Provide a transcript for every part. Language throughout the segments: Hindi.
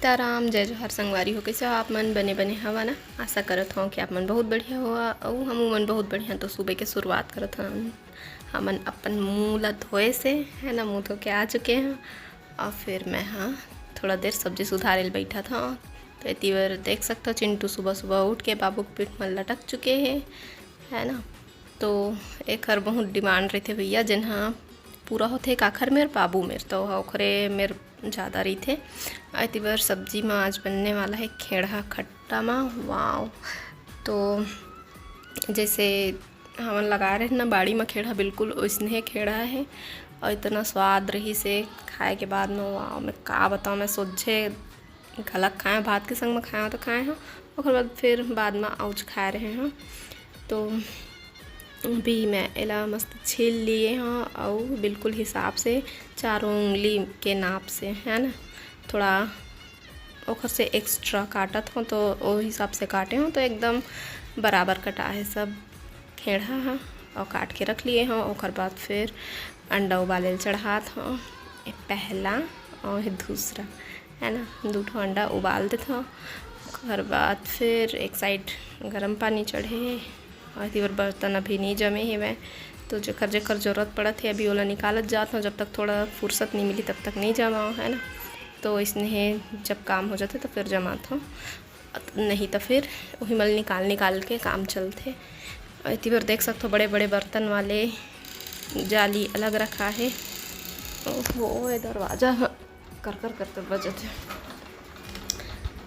सीताराम जय जोहार संगवारी हो। कैसे हो आप मन? बने बने हवा ना। आशा करत हूँ कि आप मन बहुत बढ़िया हुआ और हम मन बहुत बढ़िया। तो सुबह के शुरुआत करत हन हमन अपन मुँह ला धोए से, है ना। मुँह धो के आ चुके हैं और फिर मैं थोड़ा देर सब्जी सुधारे बैठा था। तो इतनी बार देख सकते हो चिंटू सुबह सुबह उठ के बाबू के पीठ में लटक चुके हैं, है ना। तो एक हर बहुत डिमांड रही थे भैया जिन्हा पूरा होते काखर मेर बाबू मेर, तो ओखरे मेर ज़्यादा रही थे। इतनी बार सब्जी में आज बनने वाला है खेड़ा खट्टा में। वाव! तो जैसे हमन लगा रहे हैं ना बाड़ी में खेड़ा, बिल्कुल वैसने खेड़ा है और इतना स्वाद रही से खाए के बाद में। वाव! मैं का बताऊँ, मैं सोचे गलत खाए भात के संग में खाए तो खाए हैं और बाद फिर बाद में औच खा रहे हैं। तो भी मैं एला मस्त छील लिए हैं और बिल्कुल हिसाब से 4 उंगली के नाप से, है ना। थोड़ा ओखर से एक्स्ट्रा काटत हो तो वो हिसाब से काटे हों तो एकदम बराबर कटा है सब खेड़ा है और काट के रख लिए हों। और बाद फिर अंडा उबाले चढ़ात हों, पहला और दूसरा, है ना। 2 अंडा उबाल देते हों। और बाद फिर एक साइड गर्म पानी चढ़े और इतनी बार बर्तन अभी नहीं जमे है मैं, तो जेकर जेकर ज़रूरत पड़त है अभी ओला निकालत जात हूँ। जब तक थोड़ा फुर्सत नहीं मिली तब तक नहीं जमा, है ना। तो इसने जब काम हो जाते तो फिर जमात हूँ, नहीं तो फिर वही मल निकाल के काम चलते। और इतनी बार देख सकते हो बड़े बड़े बर्तन वाले जाली अलग रखा है। ओहो, दरवाज़ा कर करते बजते,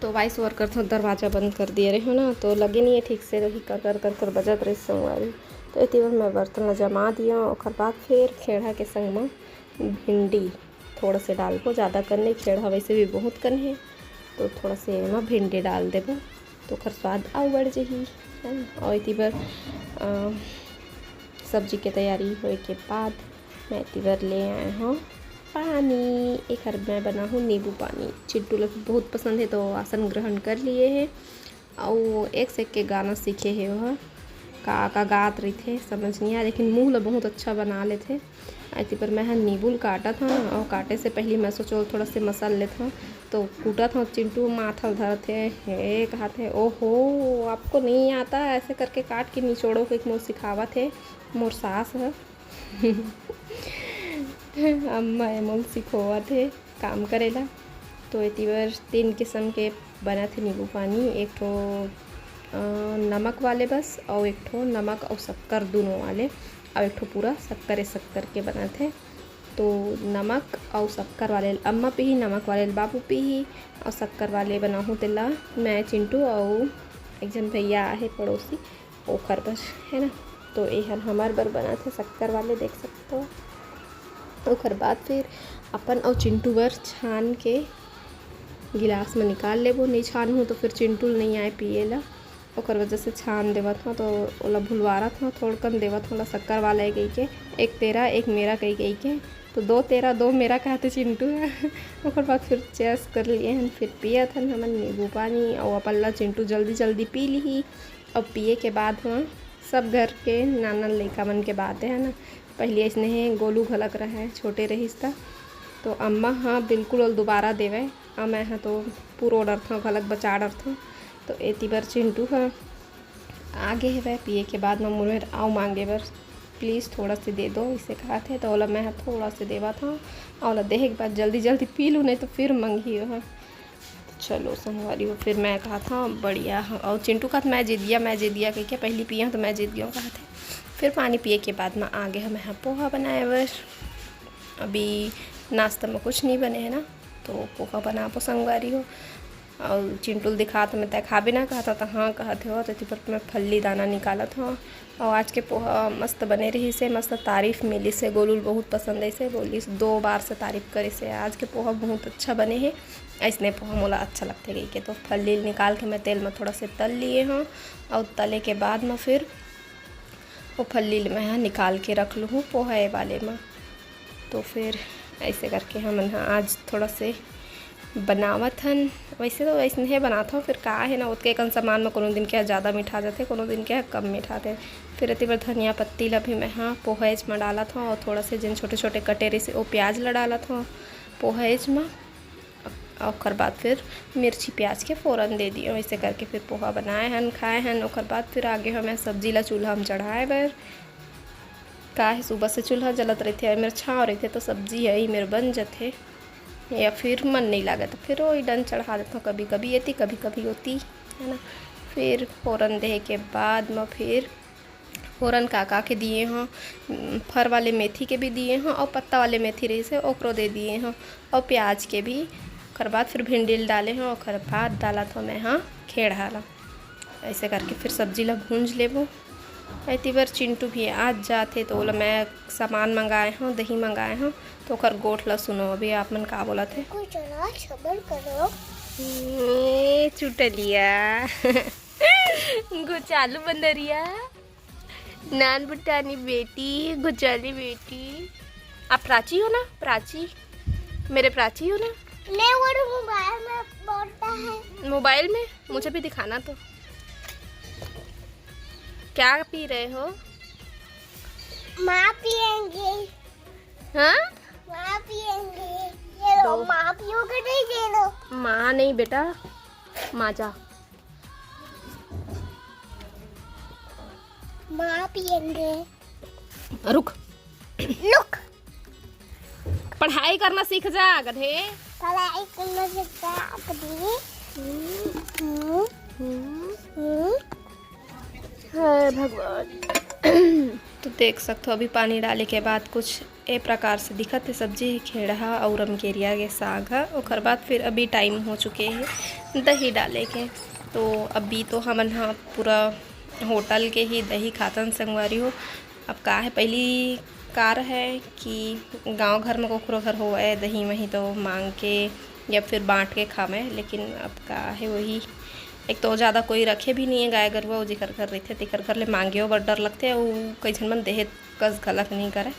तो वॉइस ओवर करते हो दरवाज़ा बंद कर दिए रहे हो ना, तो लगे नहीं है ठीक से, रही कर बजत रही संगवारी। तो इतनी बार मैं बर्तन जमा दिया और बाद फिर खेड़ा के संग में भिंडी थोड़ा से डालबो, ज़्यादा करने खेड़ा वैसे भी बहुत कन है तो थोड़ा से ना भिंडी डाल देबो तो ओकर स्वाद और बढ़ जाही, है ना। और इतनी बार सब्जी के तैयारी होए के बाद मैं इतनी बार ले आए हूँ पानी। एक हर मैं बना हूँ नींबू पानी। चिंटू लोग बहुत पसंद है तो आसन ग्रहण कर लिए हैं और एक से एक के गाना सीखे हैं। वह का गात रही थे समझ नहीं आया, लेकिन मुँह ला बहुत अच्छा बना लेते। ऐसी पर मैं नींबू काटा था और काटे से पहले मैं सोचो थोड़ा से मसल लेता हूँ तो कूटा था। चिंटू माथा धर थे, हे कहा थे ओहो आपको नहीं आता ऐसे करके काट के निचोड़ो के मोर सिखावा थे मोर सास है। अम्मा एमन सिखोवा थे काम करेला। तो इतनी बार 3 किस्म के बना थे नींबू पानी, एक ठो नमक वाले बस और एक ठो नमक और शक्कर दोनों वाले और एक ठो पूरा शक्कर के बना थे। तो नमक और शक्कर वाले अम्मा पे ही, नमक वाले बाबू पे ही और शक्कर वाले बना हूँ तेला मैं चिंटू और एक जन भैया है पड़ोसी ओखर बस, है ना। तो यह हमार बर बना थे शक्कर वाले, देख सकते हो। ओखर बाद फिर अपन और चिंटू बर छान के गिलास में निकाल लेबो। नहीं छान हूँ तो फिर चिंटू नहीं आए पिएला, ओकर वजह से छान देवत हूँ। तो ओला भुलवारत हूँ थोड़ कम देवत हूँ शक्कर वाला कही के, एक तेरा एक मेरा कही के, तो 2 तेरा 2 मेरा कहते चिंटू है। ओकर बाद फिर चेस कर लिए हैं, फिर पिया था हमन नींबू पानी और अपल्ला चिंटू जल्दी जल्दी पी ली। और पिए के बाद हुआ सब घर के नाना लड़का मन के बात है ना। पहले इसने है गोलू घलक रहा है छोटे रहीस था तो अम्मा बिल्कुल और दोबारा देवे और मैं तो पूरा ऑर्डर था घलक बचा डर था। तो एती बार चिंटू आगे है वह पिए के बाद मैं मुझे आओ मांगे बर प्लीज़ थोड़ा से दे दो इसे कहा थे। तो ओला मैं थोड़ा से देवा था और देहे के बाद जल्दी जल्दी पी लूँ नहीं तो फिर मंगी हो। चलो संगवारी हो, फिर मैं कहा था बढ़िया और चिंटू का मैं जीत गया कह के पहली पिया तो मैं जीत गया कहा थे। फिर पानी पिए के बाद में आगे हमें पोहा बनाए बस। अभी नाश्ता में कुछ नहीं बने है ना, तो पोहा बना पो संगवारी हो। और चिंटू दिखा तो मैं तय खा भी ना कहा था तो हाँ कहते हो। तो पर मैं फल्ली दाना निकाला था और आज के पोहा मस्त बने रही से, मस्त तारीफ़ मिली से। गोलूल बहुत पसंद है से, बोली 2 बार से तारीफ़ करे से आज के पोहा बहुत अच्छा बने हैं। ऐसने पोहा मोला अच्छा लगते गई के। तो फल्ली निकाल के मैं तेल में थोड़ा से तल लिए हूँ और तले के बाद में फिर वो फल्ली मैं निकाल के रख लूँ पोहा वाले में। तो फिर ऐसे करके हम आज थोड़ा से बनावत हन। वैसे तो वैसे ही बनाता हूँ, फिर का है ना उतके कन सामान में कोनो दिन के ज़्यादा मीठा जाते, कोनो दिन के कम मीठा थे। फिर इतनी बार धनिया पत्ती ला भी मैं पोहेज में डाला था और थोड़ा से जिन छोटे छोटे कटेरे से वो प्याज ला डाला था पोहेज में। और ओकर बाद फिर मिर्ची प्याज के फ़ौरन दे दिए। वैसे करके फिर पोहा बनाए हन खाए हन। ओकर बाद फिर आगे हमें सब्जी ला चूल्हा में चढ़ाए बर का है सुबह से चूल्हा जलत रहते है, मेरे छाँव रहते तो सब्जी है मेरे बन जाते, या फिर मन नहीं लगा तो फिर वही डन चढ़ा देता हूँ। कभी कभी येती कभी कभी होती है ना। फिर फ़ौरन दे के बाद मैं फिर फ़ौरन काका के दिए हैं, फर वाले मेथी के भी दिए हैं और पत्ता वाले मेथी रही से ओकरो दे दिए हैं और प्याज के भी। ओकर बाद फिर भिंडी डाले हैं। ओकर बाद डाला तो मैं हाँ खेड़ा ला। ऐसे करके फिर सब्जी ला भूंज लेबो। ऐती बार चिंटू भी आज जाते तो बोला मैं सामान मंगाए हूँ, दही मंगाए हूँ तो ओकर गोठ ला सुनो। अभी आप मन का बोला थे चुटलिया गुचालू बंदरिया नान बुटानी बेटी गुचाली बेटी। आप प्राची हो ना? प्राची मेरे प्राची हो ना? नहीं वो मोबाइल में बोलता है। मोबाइल में मुझे भी दिखाना। तो क्या पी रहे हो? माँ पियेंगे। हाँ माँ पियेंगे। ये लो माँ पियोगे नहीं? दे लो। माँ नहीं बेटा, माजा। माँ पियेंगे। रुक लुक पढ़ाई करना सीख जा गधे। पढ़ाई करना सीखता है। हाय भगवान। तो देख सकते हो अभी पानी डाले के बाद कुछ ए प्रकार से दिखत है सब्जी खेड़ा और रमकेरिया के साग है। और बाद फिर अभी टाइम हो चुके हैं दही डाले के। तो अभी तो हम यहाँ पूरा होटल के ही दही खातन संगवारी हो। अब का है पहली कार है कि गांव घर में कोकरो घर हो दही वही तो मांग के या फिर बांट के खावे, लेकिन अब का है वही एक तो ज़्यादा कोई रखे भी नहीं है गाय गरुआ जिकर घर रहते तिकर घर ले मांगे बड़ डर लगते है वो कई झन मन देहे कस गलत नहीं करे।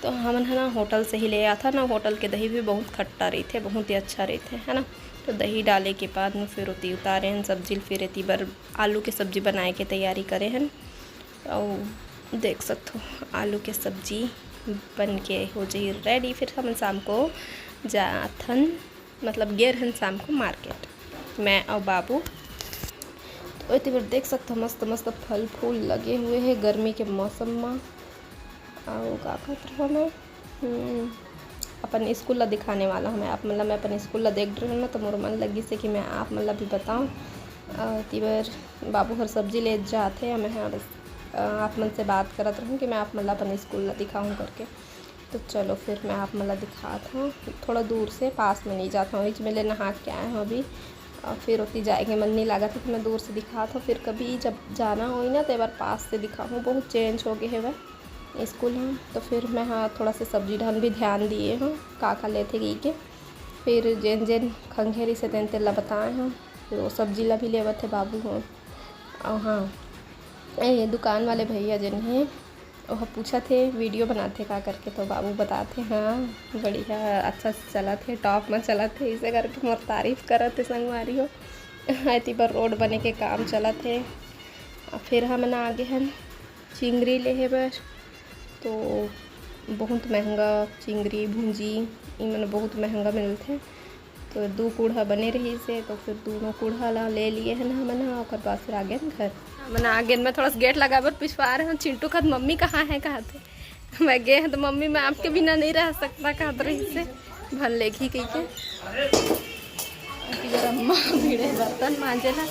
तो हमन है ना होटल से ही ले आया था ना। होटल के दही भी बहुत खट्टा रही थे, बहुत ही अच्छा रहते है ना। तो दही डाले के बाद में फिर उती उतारे हैं सब्जी। फिर इतनी बार आलू की सब्ज़ी बनाए के तैयारी करे हैं। और देख सकते हो आलू के सब्ज़ी बन के हो जाए रेडी। फिर हम शाम को जाथन मतलब गेर हन शाम को मार्केट मैं और बाबू। तो इतनी बार देख सकते हो मस्त मस्त फल फूल लगे हुए हैं गर्मी के मौसम में। और का कहते मैं अपन स्कूल ला दिखाने वाला हूँ। मैं आप मतलब मैं अपन स्कूल ला देख रही हूँ ना तो मोर मन लगी से कि मैं आप मतलब भी बताऊँ। तीबर बाबू हर सब्जी ले जाते हैं। मैं हाँ बस आप मन से बात करत रहूँ कि मैं आप मतलब अपन स्कूल ला दिखाऊँ करके। तो चलो फिर मैं आप मतलब दिखाता हूँ। थोड़ा दूर से पास में नहीं जाता हूँ, इसमें ले नहा के आए हैं अभी। और फिर उतनी जाएंगे मन नहीं लगा था कि मैं दूर से दिखाता हूँ। फिर कभी जब जाना हो ना तो एक बार पास से दिखाऊँ। बहुत चेंज हो गए है वह स्कूल हैं। तो फिर मैं हाँ थोड़ा सा सब्जी ढन भी ध्यान दिए हूँ काका लेते गई के। फिर जेन जेन खंघेरी से तेन तेला बताए हैं। फिर वो सब्जी ला भी लेवत थे बाबू हों। और हाँ ये दुकान वाले भैया जिन हैं वह पूछा थे वीडियो बनाते का करके। तो बाबू बताते हाँ बढ़िया अच्छा चला थे टॉप में चला थे। इसे करके मोर तारीफ़ करते संगवारी हो। इतनी बार रोड बने के काम चला थे। फिर हम आगे हैं चिंगरी ले है बस। तो बहुत महंगा चिंगरी भूंजी इमन बहुत महंगा मिलते। तो 2 कूढ़ा बने रही से तो फिर दोनों कूढ़ा ला ले लिए है ना हमन। और बाद फिर आ गए घर मैंने आगे में थोड़ा सा गेट लगा पर पिछवा रहे हैं। चिंटू का मम्मी कहाँ है कहते मैं गए हैं तो मम्मी मैं आपके बिना नहीं रह सकता कहते रही से भन लेगी कही के। अम्मा भीड़े बर्तन मांजे ला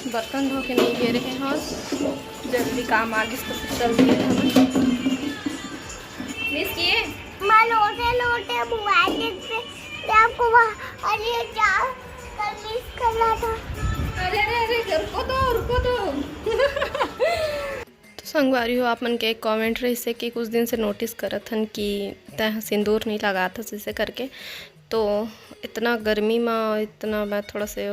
बर्तन धो के नहीं गे रहे हैं। जल्दी काम आगे तो फिर चल दिए हम मिस किए मैं लोटे लोटे मोबाइल देखते आपको अरे क्या कल मिस कर रहा था। अरे अरे अरे रुको तो तो संगवारी हो आप मन के एक कमेंट रही से कि कुछ दिन से नोटिस करत हन कि तह सिंदूर नहीं लगा था जिसे करके। तो इतना गर्मी में इतना मैं थोड़ा से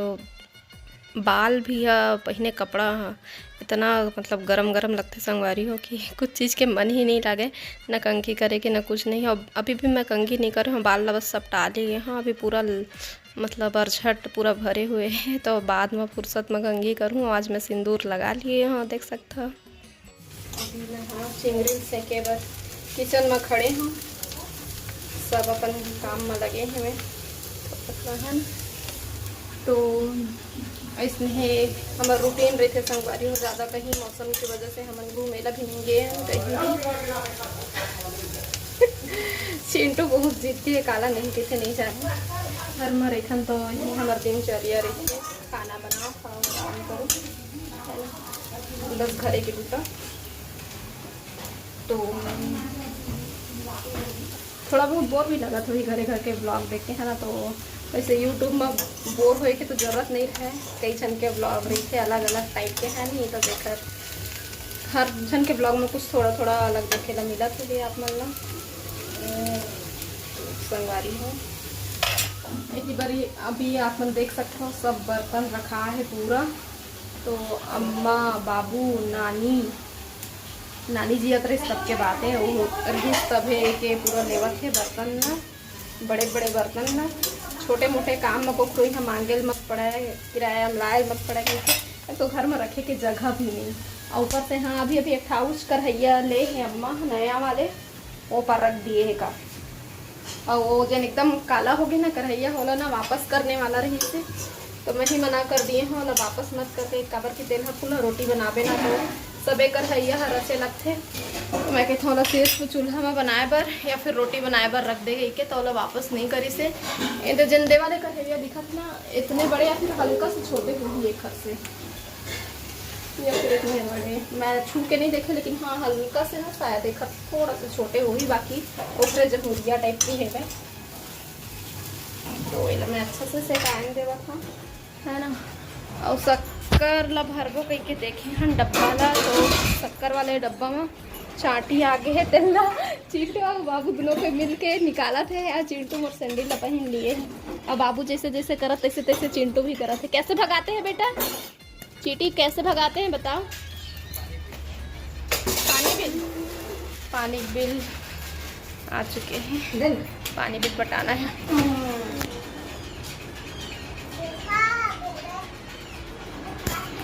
बाल भी है पहने कपड़ा इतना मतलब गरम गरम लगते संगवारी हो कि कुछ चीज़ के मन ही नहीं लगे न कंघी करे के न कुछ नहीं। और अभी भी मैं कंघी नहीं कर रही हूँ, बाल बस सब टाले गए हैं। अभी पूरा मतलब अरझट पूरा भरे हुए हैं। तो बाद में फुर्सत में कंघी करूँ। आज मैं सिंदूर लगा लिए हाँ देख सकते हो। अभी मैं हाँ चिंगड़ी से के बस किचन में खड़े हूँ। सब अपन काम में लगे हैं में है। तो इसमें हमारा रूटीन रहते संगवारी और ज़्यादा कहीं मौसम की वजह से हम घूमेला भी नहीं गए हैं कहीं भी। चिंटू बहुत जिद्दी है, काला नहीं किसे नहीं जाए घर में रेखन तो यही हमारा दिनचर्या रहती है, खाना बनाओ खाओ काम करो है ना, बस घरे के दूसरा। तो थोड़ा बहुत बोर भी लगा थोड़ी घरे घर के ब्लॉग देख के है ना। तो वैसे यूट्यूब में बोर होए के तो ज़रूरत नहीं है, कई जन के ब्लॉग रही थे अलग अलग टाइप के हैं नहीं, तो देखकर हर जन के ब्लॉग में कुछ थोड़ा थोड़ा अलग देखे ला मिला थे आप मतलब संगवारी हो। एक बार अभी आप मन देख सकते हो सब बर्तन रखा है पूरा। तो अम्मा बाबू नानी जी अतरे सबके बातें वो सब है के पूरा लेवत है बर्तन ना, बड़े बड़े बर्तन ना, छोटे मोटे काम में कोई हम मांगे मत पड़ा है, किराया लाए मत पड़ा है, तो घर में रखे के जगह भी नहीं। और ऊपर से हाँ अभी एक हाउस करहैया ले है अम्मा नया वाले वो पर रख दिए है का, और वो जन एकदम काला हो गया ना करहैया होला ना वापस करने वाला रही से, तो मैं ही मना कर दिए हूँ ना वापस मत करके काबर की तेल फूल रोटी बनाबे ना तो सबे करहैया रचे लगते। तो मैं कहता हूँ सिर्फ चूल्हा में बनाए बर या फिर रोटी बनाए बर रख दे गई के तो वापस नहीं करी से। तो जिंदे वाले करहैया दिखत ना इतने बड़े या फिर हल्का से छोटे हुई एक घर से या फिर इतने बड़े मैं छू के नहीं देखे, लेकिन हाँ हल्का से ना शायद देखा थोड़ा सा छोटे हुई, बाकी उससे जमहूरिया टाइप की है मैं। तो मैं अच्छा से सेकाएंगे देवा था है ना। और शक्कर ला भरबो कहीं के देखे हम डब्बा ला, तो शक्कर वाले डब्बा में चाटी आगे है तेल ला चिंटू और बाबू दोनों को मिल के निकाला थे यार। चिंटू और सैंडल ला पहन लिए हैं और बाबू जैसे जैसे करा तैसे तैसे चिंटू भी करा थे। कैसे भगाते हैं बेटा चीटी, कैसे भगाते हैं बताओ। पानी बिल आ चुके हैं, पानी बिल पटाना है।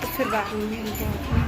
तो फिर बाद में